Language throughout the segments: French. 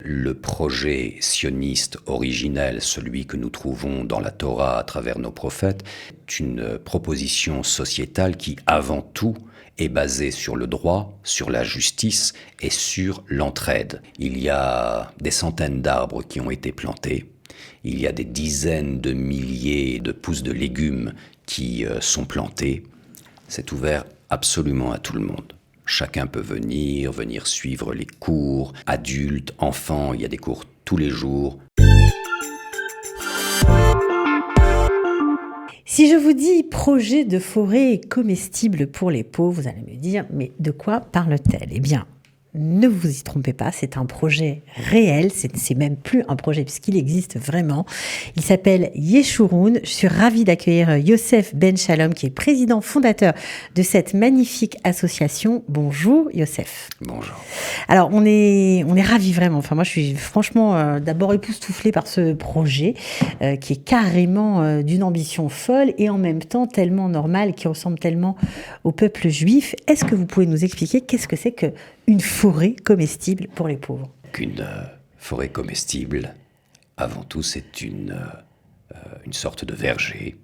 Le projet sioniste originel, celui que nous trouvons dans la Torah à travers nos prophètes, est une proposition sociétale qui, avant tout, est basée sur le droit, sur la justice et sur l'entraide. Il y a des centaines d'arbres qui ont été plantés. Il y a des dizaines de milliers de pousses de légumes qui sont plantés. C'est ouvert absolument à tout le monde. Chacun peut venir suivre les cours, adultes, enfants, il y a des cours tous les jours. Si je vous dis projet de forêt comestible pour les pauvres, vous allez me dire, mais de quoi parle-t-elle ? Eh bien, ne vous y trompez pas, c'est un projet réel, c'est même plus un projet puisqu'il existe vraiment. Il s'appelle Yeshurun. Je suis ravie d'accueillir Youssef Ben Shalom qui est président fondateur de cette magnifique association. Bonjour Youssef. Bonjour. Alors on est ravis vraiment, enfin moi je suis franchement d'abord époustouflée par ce projet qui est carrément d'une ambition folle et en même temps tellement normal, qui ressemble tellement au peuple juif. Est-ce que vous pouvez nous expliquer qu'est-ce que c'est qu'une forêt comestible pour les pauvres ? Qu'une forêt comestible, avant tout, c'est une sorte de verger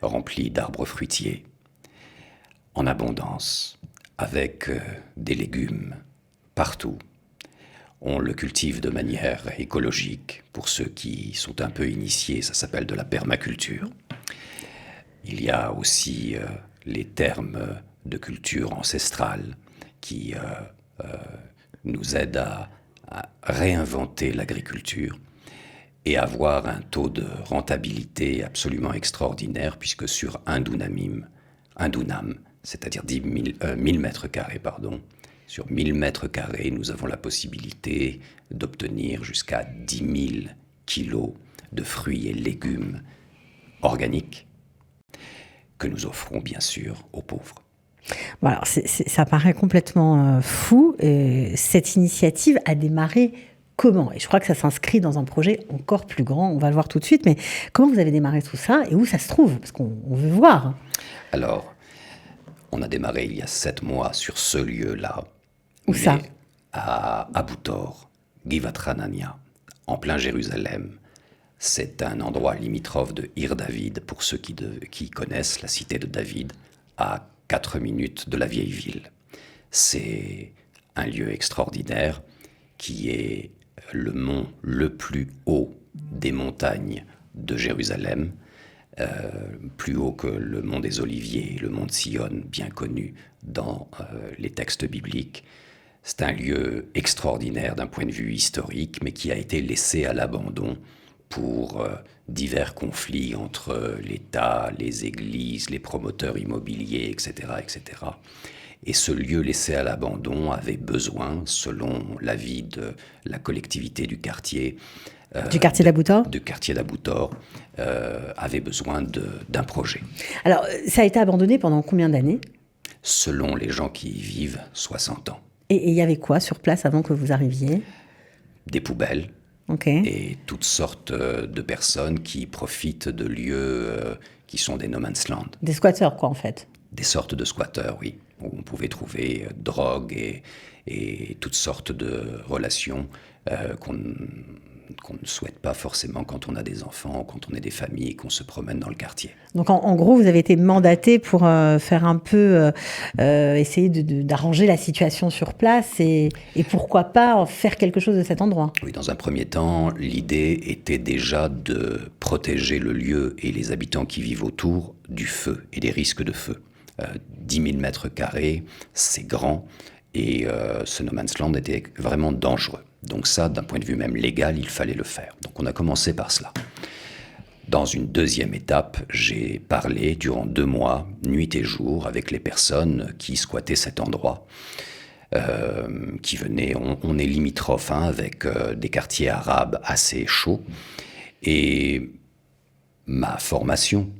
rempli d'arbres fruitiers, en abondance, avec des légumes partout. On le cultive de manière écologique. Pour ceux qui sont un peu initiés, ça s'appelle de la permaculture. Il y a aussi les termes de culture ancestrale qui nous aident à réinventer l'agriculture et avoir un taux de rentabilité absolument extraordinaire, puisque sur un dunam, c'est-à-dire 1000 mètres carrés, sur 1000 mètres carrés, nous avons la possibilité d'obtenir jusqu'à 10 000 kilos de fruits et légumes organiques que nous offrons bien sûr aux pauvres. Bon, alors ça paraît complètement fou. Cette initiative a démarré comment ? Et je crois que ça s'inscrit dans un projet encore plus grand, on va le voir tout de suite, mais comment vous avez démarré tout ça et où ça se trouve ? Parce qu'on veut voir. Alors, on a démarré il y a 7 mois sur ce lieu-là. Où ça ? À Abu Tor, Givat Hanania, en plein Jérusalem. C'est un endroit limitrophe de Ir David, pour ceux qui connaissent la cité de David, à 4 minutes de la vieille ville. C'est un lieu extraordinaire qui est le mont le plus haut des montagnes de Jérusalem, plus haut que le mont des Oliviers, le mont de Sion, bien connu dans les textes bibliques. C'est un lieu extraordinaire d'un point de vue historique, mais qui a été laissé à l'abandon pour divers conflits entre l'État, les églises, les promoteurs immobiliers, etc., etc. Et ce lieu laissé à l'abandon avait besoin, selon l'avis de la collectivité du quartier, du quartier d'Abu Tor ? Du quartier d'Abu Tor, avait besoin d'un projet. Alors, ça a été abandonné pendant combien d'années ? Selon les gens qui y vivent, 60 ans. Et il y avait quoi sur place avant que vous arriviez ? Des poubelles. Okay. Et toutes sortes de personnes qui profitent de lieux qui sont des no man's land. Des squatteurs, quoi, en fait. Des sortes de squatteurs, oui, où on pouvait trouver drogue et toutes sortes de relations qu'on ne souhaite pas forcément quand on a des enfants, quand on est des familles et qu'on se promène dans le quartier. Donc en gros, vous avez été mandaté pour faire un peu, essayer d'arranger la situation sur place et pourquoi pas faire quelque chose de cet endroit. Oui, dans un premier temps, l'idée était déjà de protéger le lieu et les habitants qui vivent autour du feu et des risques de feu. 10 000 mètres carrés, c'est grand et ce no man's land était vraiment dangereux. Donc ça, d'un point de vue même légal, il fallait le faire. Donc on a commencé par cela. Dans une deuxième étape, j'ai parlé durant 2 mois, nuit et jour, avec les personnes qui squattaient cet endroit, qui venaient. On est limitrophe avec des quartiers arabes assez chauds. Et ma formation,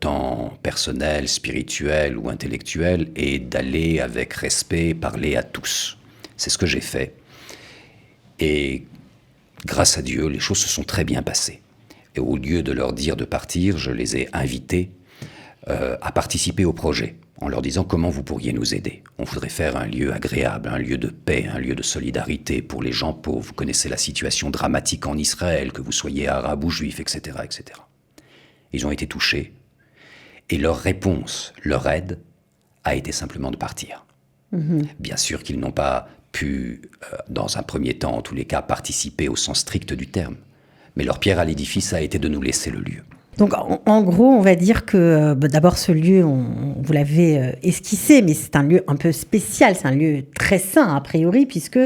tant personnelle, spirituelle ou intellectuelle, est d'aller avec respect parler à tous. C'est ce que j'ai fait. Et grâce à Dieu, les choses se sont très bien passées. Et au lieu de leur dire de partir, je les ai invités à participer au projet. en leur disant comment vous pourriez nous aider. On voudrait faire un lieu agréable, un lieu de paix, un lieu de solidarité pour les gens pauvres. Vous connaissez la situation dramatique en Israël, que vous soyez arabe ou juif, etc., etc. Ils ont été touchés et leur réponse, leur aide, a été simplement de partir. Bien sûr qu'ils n'ont pas pu, dans un premier temps, en tous les cas, participer au sens strict du terme. Mais leur pierre à l'édifice a été de nous laisser le lieu. Donc, en gros, on va dire que d'abord, ce lieu, vous l'avez esquissé, mais c'est un lieu un peu spécial, c'est un lieu très sain, a priori, puisque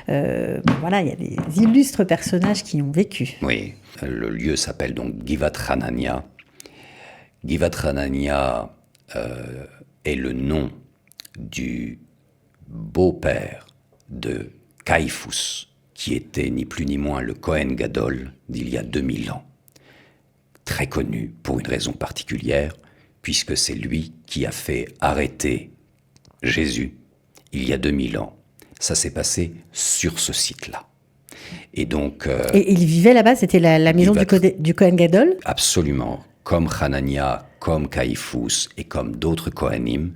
voilà, il y a des illustres personnages qui y ont vécu. Oui, le lieu s'appelle donc Givat Hanania. Givat Hanania est le nom du beau-père de Caïphous, qui était ni plus ni moins le Kohen Gadol d'il y a 2000 ans. Très connu pour une raison particulière, puisque c'est lui qui a fait arrêter Jésus il y a 2000 ans. Ça s'est passé sur ce site-là. Et donc... Et il vivait là-bas, c'était la maison du Kohen Gadol? Absolument. Comme Hanania, comme Caïphous et comme d'autres Kohanim,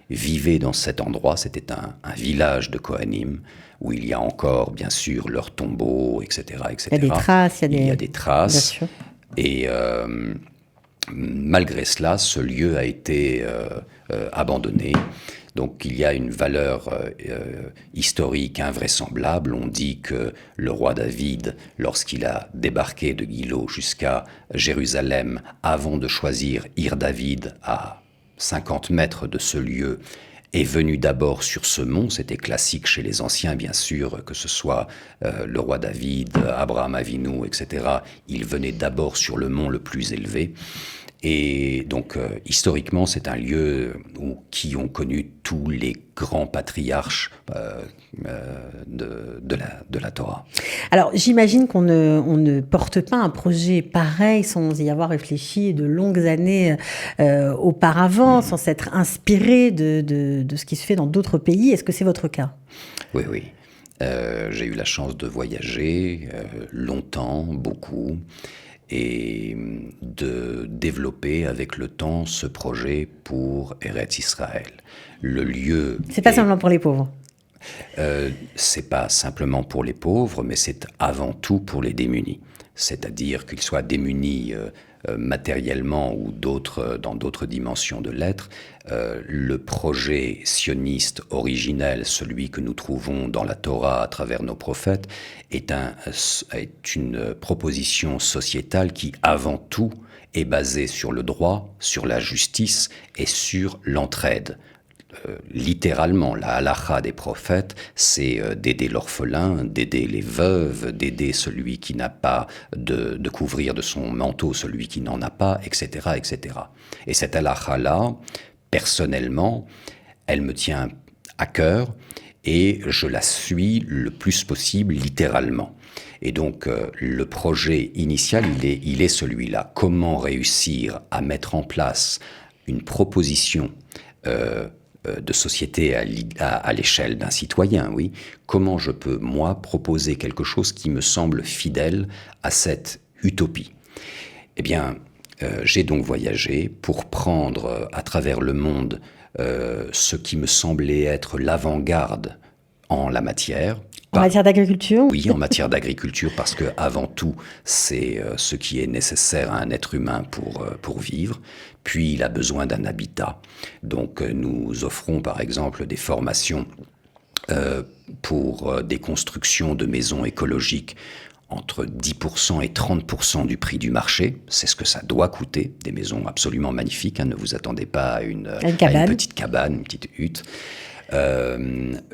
vivaient dans cet endroit. C'était un village de Kohanim, où il y a encore, bien sûr, leurs tombeaux, etc., etc. Il y a des traces. Il y a des traces. Bien sûr. Et malgré cela, ce lieu a été abandonné. Donc il y a une valeur historique invraisemblable. On dit que le roi David, lorsqu'il a débarqué de Guilo jusqu'à Jérusalem, avant de choisir Ir-David à 50 mètres de ce lieu, est venu d'abord sur ce mont. C'était classique chez les anciens, bien sûr, que ce soit le roi David, Abraham Avinu, etc. Il venait d'abord sur le mont le plus élevé. Et donc, historiquement, c'est un lieu qui ont connu tous les grands patriarches de la Torah. Alors, j'imagine qu'on ne porte pas un projet pareil sans y avoir réfléchi de longues années auparavant, sans s'être inspiré de ce qui se fait dans d'autres pays. Est-ce que c'est votre cas? Oui, oui. J'ai eu la chance de voyager longtemps, beaucoup, et de développer avec le temps ce projet pour Eretz Israël. Le lieu... C'est pas seulement pour les pauvres. C'est pas simplement pour les pauvres, mais c'est avant tout pour les démunis. C'est-à-dire qu'ils soient démunis matériellement ou dans d'autres dimensions de l'être. Le projet sioniste originel, celui que nous trouvons dans la Torah à travers nos prophètes, est une proposition sociétale qui, avant tout, est basée sur le droit, sur la justice et sur l'entraide. Littéralement, la halakha des prophètes, c'est d'aider l'orphelin, d'aider les veuves, d'aider celui qui n'a pas, de couvrir de son manteau celui qui n'en a pas, etc., etc. Et cette halakha-là, personnellement, elle me tient à cœur et je la suis le plus possible littéralement. Et donc, le projet initial, il est celui-là. Comment réussir à mettre en place une proposition de société à l'échelle d'un citoyen, oui. Comment je peux, moi, proposer quelque chose qui me semble fidèle à cette utopie? Eh bien, j'ai donc voyagé pour prendre à travers le monde ce qui me semblait être l'avant-garde en la matière. En matière d'agriculture? Oui, en matière d'agriculture, parce que avant tout, c'est ce qui est nécessaire à un être humain pour vivre. Puis, il a besoin d'un habitat. Donc, nous offrons, par exemple, des formations pour des constructions de maisons écologiques entre 10% et 30% du prix du marché. C'est ce que ça doit coûter. Des maisons absolument magnifiques. Hein. Ne vous attendez pas à une petite cabane, une petite hutte.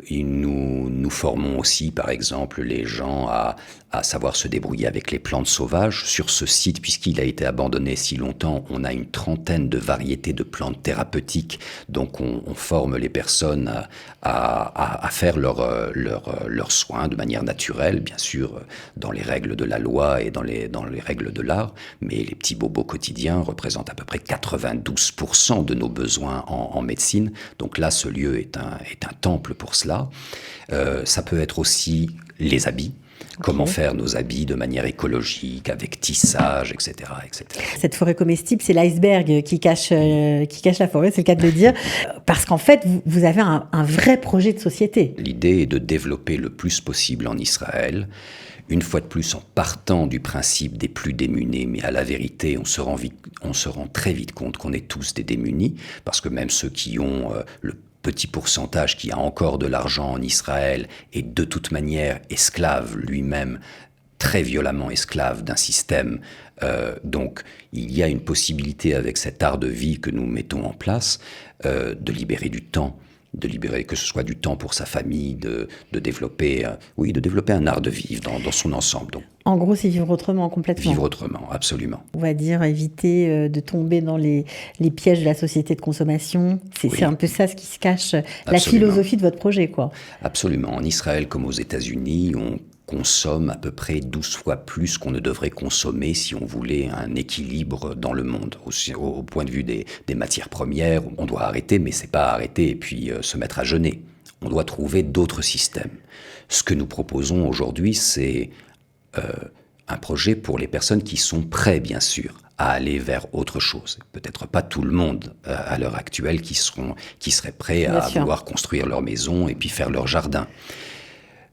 Nous formons aussi, par exemple, les gens à savoir se débrouiller avec les plantes sauvages. Sur ce site, puisqu'il a été abandonné si longtemps, on a une trentaine de variétés de plantes thérapeutiques. Donc, on forme les personnes à faire leurs soins de manière naturelle, bien sûr, dans les règles de la loi et dans les règles de l'art. Mais les petits bobos quotidiens représentent à peu près 92% de nos besoins en médecine. Donc là, ce lieu est un temple pour cela. Ça peut être aussi les habits. Comment faire nos habits de manière écologique, avec tissage, etc., etc. Cette forêt comestible, c'est l'iceberg qui cache la forêt, c'est le cas de le dire, parce qu'en fait, vous avez un vrai projet de société. L'idée est de développer le plus possible en Israël, une fois de plus en partant du principe des plus démunis, mais à la vérité, on se rend très vite compte qu'on est tous des démunis, parce que même ceux qui ont le petit pourcentage qui a encore de l'argent en Israël est de toute manière esclave lui-même, très violemment esclave d'un système. Donc il y a une possibilité avec cet art de vie que nous mettons en place de libérer du temps, que ce soit du temps pour sa famille, de développer un art de vivre dans son ensemble. Donc, en gros, c'est vivre autrement, complètement. Vivre autrement, absolument. On va dire éviter de tomber dans les pièges de la société de consommation. C'est un peu ça ce qui se cache, la philosophie de votre projet, quoi. Absolument. En Israël comme aux États-Unis, on consomme à peu près 12 fois plus qu'on ne devrait consommer si on voulait un équilibre dans le monde. Au point de vue des matières premières, on doit arrêter, mais c'est pas arrêter et puis se mettre à jeûner. On doit trouver d'autres systèmes. Ce que nous proposons aujourd'hui, c'est un projet pour les personnes qui sont prêtes, bien sûr, à aller vers autre chose. Peut-être pas tout le monde à l'heure actuelle qui seraient prêts à vouloir construire leur maison et puis faire leur jardin.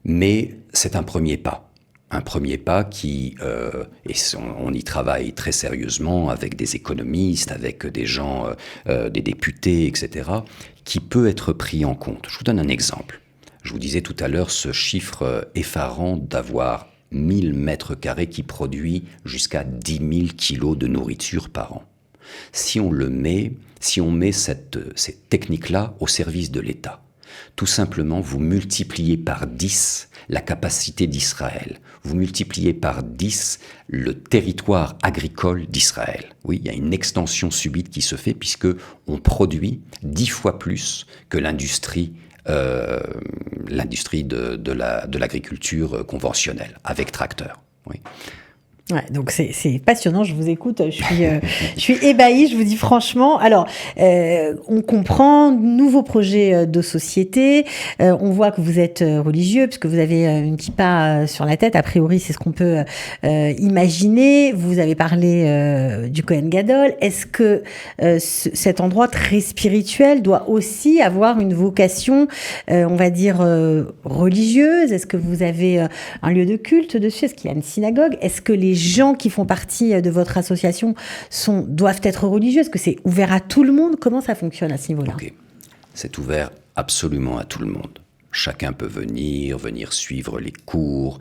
Mais c'est un premier pas. Un premier pas qui, et on y travaille très sérieusement avec des économistes, avec des gens, des députés, etc., qui peut être pris en compte. Je vous donne un exemple. Je vous disais tout à l'heure ce chiffre effarant d'avoir 1000 mètres carrés qui produit jusqu'à 10 000 kilos de nourriture par an. Si on met ces techniques-là au service de l'État, tout simplement, vous multipliez par 10 la capacité d'Israël. Vous multipliez par 10 le territoire agricole d'Israël. Oui, il y a une extension subite qui se fait puisque on produit 10 fois plus que l'industrie de l'agriculture conventionnelle, avec tracteur. Oui. Ouais, donc c'est passionnant, je vous écoute, je suis ébahie, je vous dis franchement. Alors, on comprend, nouveau projet de société, on voit que vous êtes religieux, puisque vous avez une kippa sur la tête, a priori c'est ce qu'on peut imaginer. Vous avez parlé du Kohen Gadol. Est-ce que cet endroit très spirituel doit aussi avoir une vocation, on va dire, religieuse? Est-ce que vous avez un lieu de culte dessus? Est-ce qu'il y a une synagogue? Est-ce que les gens qui font partie de votre association doivent être religieux? Est-ce que c'est ouvert à tout le monde? Comment ça fonctionne à ce niveau-là? Okay. C'est ouvert absolument à tout le monde. Chacun peut venir suivre les cours,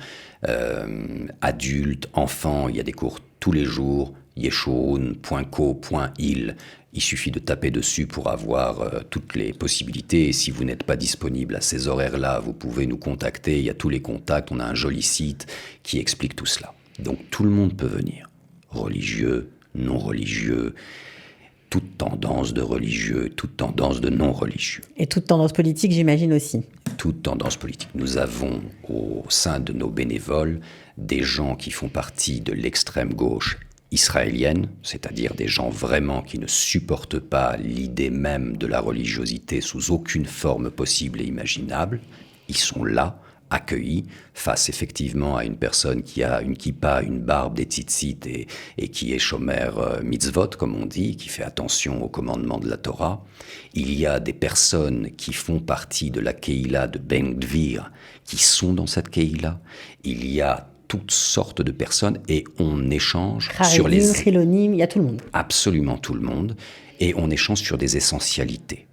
adultes, enfants, il y a des cours tous les jours, yeshurun.co.il. Il suffit de taper dessus pour avoir toutes les possibilités. Et si vous n'êtes pas disponible à ces horaires-là, vous pouvez nous contacter. Il y a tous les contacts. On a un joli site qui explique tout cela. Donc tout le monde peut venir. Religieux, non religieux, toute tendance de religieux, toute tendance de non religieux. Et toute tendance politique, j'imagine aussi. Toute tendance politique. Nous avons au sein de nos bénévoles des gens qui font partie de l'extrême gauche israélienne, c'est-à-dire des gens vraiment qui ne supportent pas l'idée même de la religiosité sous aucune forme possible et imaginable. Ils sont là, accueillis, face effectivement à une personne qui a une kippa, une barbe, des tzitzit et qui est shomer mitzvot, comme on dit, qui fait attention aux commandements de la Torah. Il y a des personnes qui font partie de la Keïla de Ben Gvir, qui sont dans cette Keïla. Il y a toutes sortes de personnes et on échange sur les... Chilonim, il y a tout le monde. Absolument tout le monde. Et on échange sur des essentialités.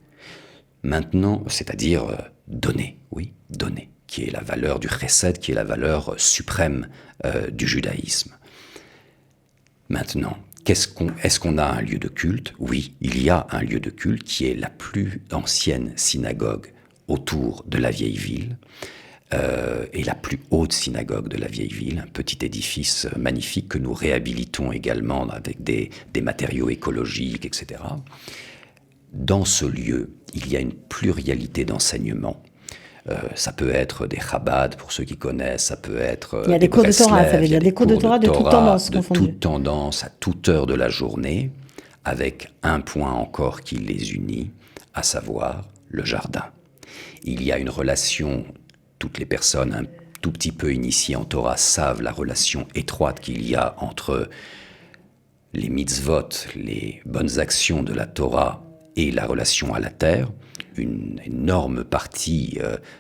Maintenant, c'est-à-dire donner, oui, donner, qui est la valeur du chesed, qui est la valeur suprême du judaïsme. Maintenant, est-ce qu'on a un lieu de culte? Oui, il y a un lieu de culte qui est la plus ancienne synagogue autour de la vieille ville. Et la plus haute synagogue de la vieille ville, un petit édifice magnifique que nous réhabilitons également avec des matériaux écologiques, etc. Dans ce lieu, il y a une pluralité d'enseignements. Ça peut être des Chabad, pour ceux qui connaissent, ça peut être il y a des cours de Torah, ça veut dire des cours de Torah de toute tendance confondue. De toute tendance, à toute heure de la journée, avec un point encore qui les unit, à savoir le jardin. Il y a une relation, toutes les personnes tout petit peu initiés en Torah savent la relation étroite qu'il y a entre les mitzvot, les bonnes actions de la Torah et la relation à la terre. Une énorme partie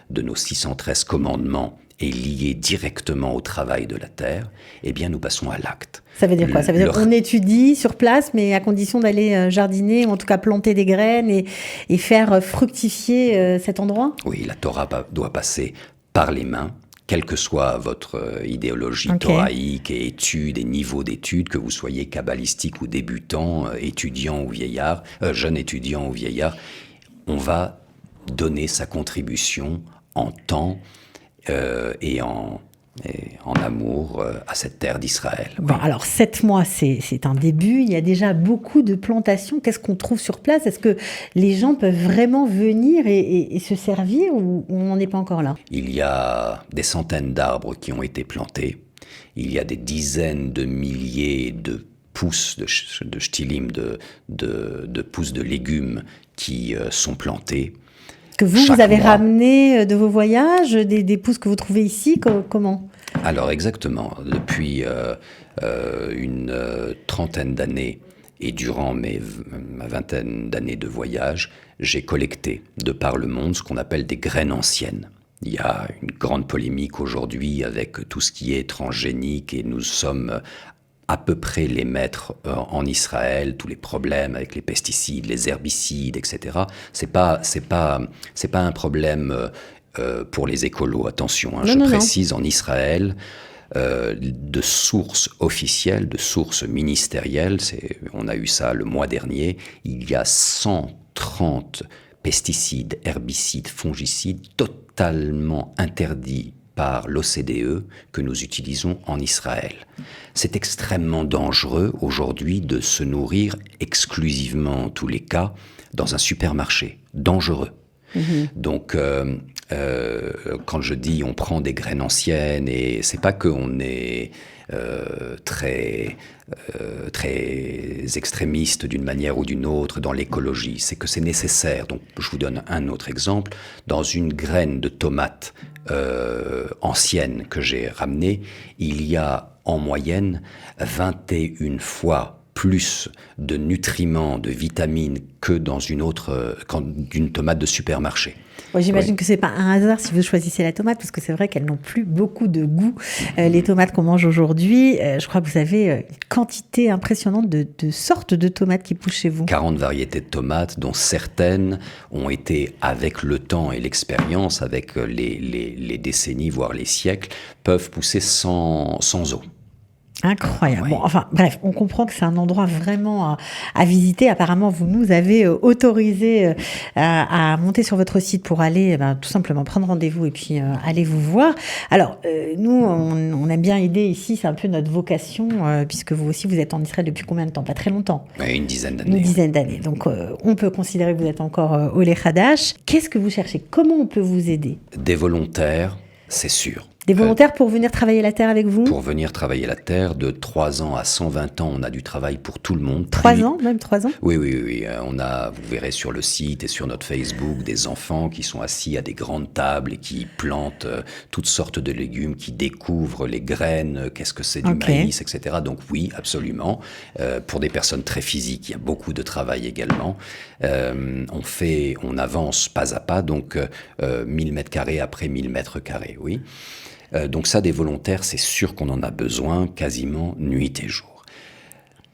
de nos 613 commandements est liée directement au travail de la terre. Eh bien, nous passons à l'acte. Ça veut dire quoi? Ça veut dire qu'on étudie sur place, mais à condition d'aller jardiner, ou en tout cas planter des graines et faire fructifier cet endroit? Oui, la Torah doit passer par les mains, quelle que soit votre idéologie toraïque et études et niveau d'études, que vous soyez kabbalistique ou débutant, étudiant ou vieillard, jeune étudiant ou vieillard, on va donner sa contribution en temps et en amour à cette terre d'Israël. Bon, oui. alors 7 mois, c'est un début. Il y a déjà beaucoup de plantations. Qu'est-ce qu'on trouve sur place? Est-ce que les gens peuvent vraiment venir et se servir ou on n'en est pas encore là? Il y a des centaines d'arbres qui ont été plantés. Il y a des dizaines de milliers de pousses de shtilim, de pousses de légumes qui sont plantés. Que vous avez ramené de vos voyages, des pousses que vous trouvez ici, comment? Alors exactement, depuis une trentaine d'années et durant ma vingtaine d'années de voyage, j'ai collecté de par le monde ce qu'on appelle des graines anciennes. Il y a une grande polémique aujourd'hui avec tout ce qui est transgénique et nous sommes à peu près les maîtres en Israël, tous les problèmes avec les pesticides, les herbicides, etc. C'est pas un problème pour les écolos, attention, hein, je précise, en Israël, de sources officielles, de sources ministérielles, on a eu ça le mois dernier, il y a 130 pesticides, herbicides, fongicides totalement interdits par l'OCDE que nous utilisons en Israël. C'est extrêmement dangereux aujourd'hui de se nourrir exclusivement, en tous les cas, dans un supermarché. Dangereux. Donc, quand je dis on prend des graines anciennes, et c'est pas qu'on est très extrémiste d'une manière ou d'une autre dans l'écologie, c'est que c'est nécessaire. Donc, je vous donne un autre exemple. Dans une graine de tomate ancienne que j'ai ramenée, il y a en moyenne 21 fois plus de nutriments, de vitamines que dans d'une tomate de supermarché. Ouais, j'imagine que c'est pas un hasard si vous choisissez la tomate, parce que c'est vrai qu'elles n'ont plus beaucoup de goût. Les tomates qu'on mange aujourd'hui, je crois que vous avez une quantité impressionnante de sortes de tomates qui poussent chez vous. 40 variétés de tomates, dont certaines ont été, avec le temps et l'expérience, avec les décennies, voire les siècles, peuvent pousser sans eau. Incroyable. Oui. Bon, enfin, bref, on comprend que c'est un endroit vraiment à visiter. Apparemment, vous nous avez autorisé à monter sur votre site pour aller tout simplement prendre rendez-vous et puis aller vous voir. Alors, nous, on aime bien aider ici, c'est un peu notre vocation, puisque vous aussi, vous êtes en Israël depuis combien de temps? Pas très longtemps. Oui, une dizaine d'années. Une dizaine d'années. Donc, on peut considérer que vous êtes encore au Hadash. Qu'est-ce que vous cherchez? Comment on peut vous aider? Des volontaires, c'est sûr. Des volontaires pour venir travailler la terre avec vous? Pour venir travailler la terre, de 3 ans à 120 ans, on a du travail pour tout le monde. 3 ans, même 3 ans? Oui. Vous verrez sur le site et sur notre Facebook des enfants qui sont assis à des grandes tables et qui plantent toutes sortes de légumes, qui découvrent les graines, qu'est-ce que c'est du maïs, etc. Donc oui, absolument. Pour des personnes très physiques, il y a beaucoup de travail également. On avance pas à pas, donc 1000 mètres carrés après 1000 mètres carrés, oui. Donc ça, des volontaires, c'est sûr qu'on en a besoin quasiment nuit et jour.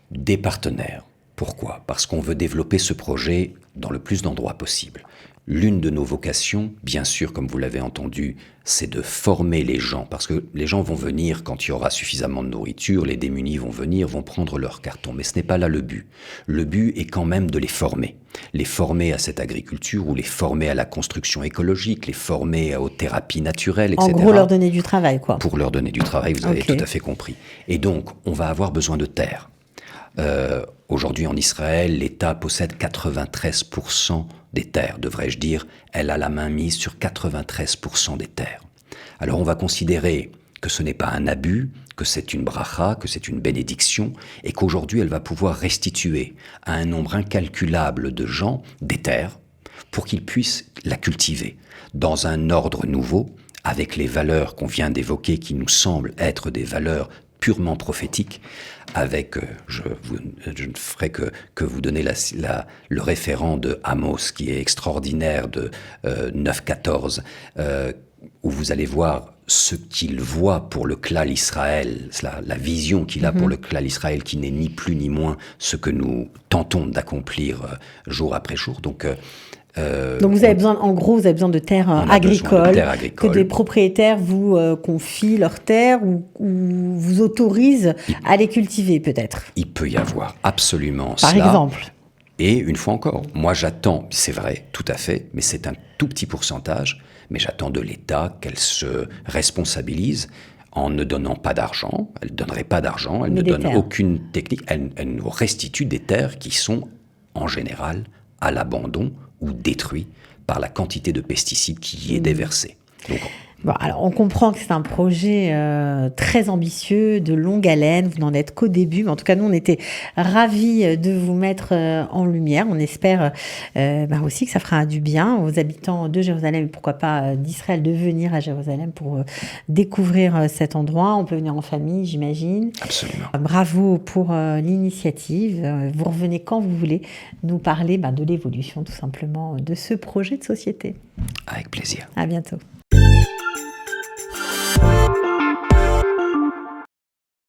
Des partenaires. Pourquoi? Parce qu'on veut développer ce projet dans le plus d'endroits possible. L'une de nos vocations, bien sûr, comme vous l'avez entendu, c'est de former les gens, parce que les gens vont venir quand il y aura suffisamment de nourriture, les démunis vont venir, vont prendre leur carton, mais ce n'est pas là le but. Le but est quand même de les former à cette agriculture ou les former à la construction écologique, les former aux thérapies naturelles, etc. En gros, leur donner du travail, quoi. Pour leur donner du travail, vous avez tout à fait compris. Et donc, on va avoir besoin de terre. Aujourd'hui en Israël, l'État possède 93% des terres, devrais-je dire. Elle a la main mise sur 93% des terres. Alors on va considérer que ce n'est pas un abus, que c'est une bracha, que c'est une bénédiction, et qu'aujourd'hui elle va pouvoir restituer à un nombre incalculable de gens des terres pour qu'ils puissent la cultiver dans un ordre nouveau, avec les valeurs qu'on vient d'évoquer, qui nous semblent être des valeurs purement prophétiques, avec, je ne ferai que vous donner le référent de Amos, qui est extraordinaire, de 9,14, où vous allez voir ce qu'il voit pour le clan Israël, la vision qu'il a pour le clan Israël, qui n'est ni plus ni moins ce que nous tentons d'accomplir jour après jour. Donc vous avez besoin, en gros, vous avez besoin de terres agricoles, que des propriétaires vous confient leurs terres ou vous autorisent à les cultiver, peut-être. Il peut y avoir absolument cela. Par exemple. Et une fois encore, moi j'attends, c'est vrai, tout à fait, mais c'est un tout petit pourcentage, mais j'attends de l'État qu'elle se responsabilise en ne donnant pas d'argent. Elle ne donnerait pas d'argent, elle ne donne aucune technique, elle nous restitue des terres qui sont en général à l'abandon ou détruits par la quantité de pesticides qui y est déversée. Donc, bon, alors on comprend que c'est un projet très ambitieux, de longue haleine, vous n'en êtes qu'au début, mais en tout cas nous on était ravis de vous mettre en lumière. On espère aussi que ça fera du bien aux habitants de Jérusalem et pourquoi pas d'Israël de venir à Jérusalem pour découvrir cet endroit. On peut venir en famille, j'imagine. Absolument. Bravo pour l'initiative. Vous revenez quand vous voulez nous parler de l'évolution tout simplement de ce projet de société. Avec plaisir. À bientôt.